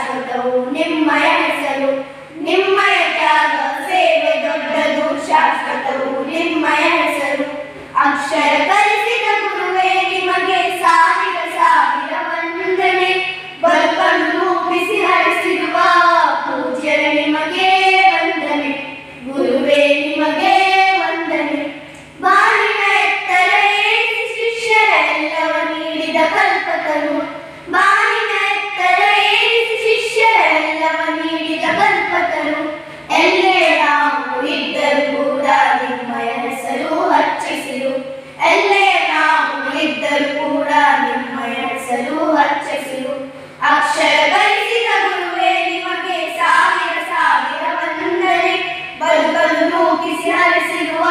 ಶಾಶ್ವತವು ನಿಮ್ಮಯ ಹೆಸರು. ನಿಮ್ಮಯ ತ್ಯಾಗ ಸೇವೆ ದೊಡ್ಡದು, ಶಾಶ್ವತವು ನಿಮ್ಮಯ ಹೆಸರು. ಅಕ್ಷರ ಕಲಿಸಿದ ಗುರುವೇ ನಿಮಗೆ ಸಾವಿರ ಸಾವಿರ ವಂದನೆ. ಬದುಕನ್ನು ರೂಪಿಸಿ ಹರಿಸಿರುವ ಪೂಜ್ಯರೇ ನಿಮಗೆ ವಂದನೆ. ಗುರುವೇ ನಿಮಗೆ ವಂದನೆ. ಬಾಳಿನ ಎತ್ತರ ಏರಿಸಿ ಶಿಷ್ಯರೆಲ್ಲವ ನೀಡಿದ ಕಲ್ಪತರು. ಬಾಳಿನ ಎತ್ತರ ಏರಿಸಿ ಶಿಷ್ಯರೆಲ್ಲವ ನೀಡಿದ ಕಲ್ಪತರು. ಎಲ್ಲೇ ನಾವು ಇದ್ದರೂ ಕೂಡ ನಿಮ್ಮಯ ಹೆಸರು ಹಚ್ಚಿಸಿರು. ಎಲ್ಲೇ ನಾವು ಇದ್ದರೂ ಕೂಡ ನಿಮ್ಮಯ ಹೆಸರು ಹಚ್ಚಿಸಿರು. ಅಕ್ಷರ ಗಳಿಸಿದ ಗುರುವೇ ನಿಮಗೆ ಸಾವಿರ ಸಾವಿರ ವಂದನೆ. ಬದುಕನ್ನು ರೂಪಿಸಿ ಹರಿಸಿರುವ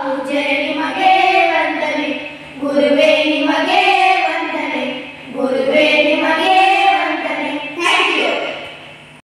ಪೂಜ್ಯರೇ ನಿಮಗೆ ವಂದನೆ. ಗುರುವೇ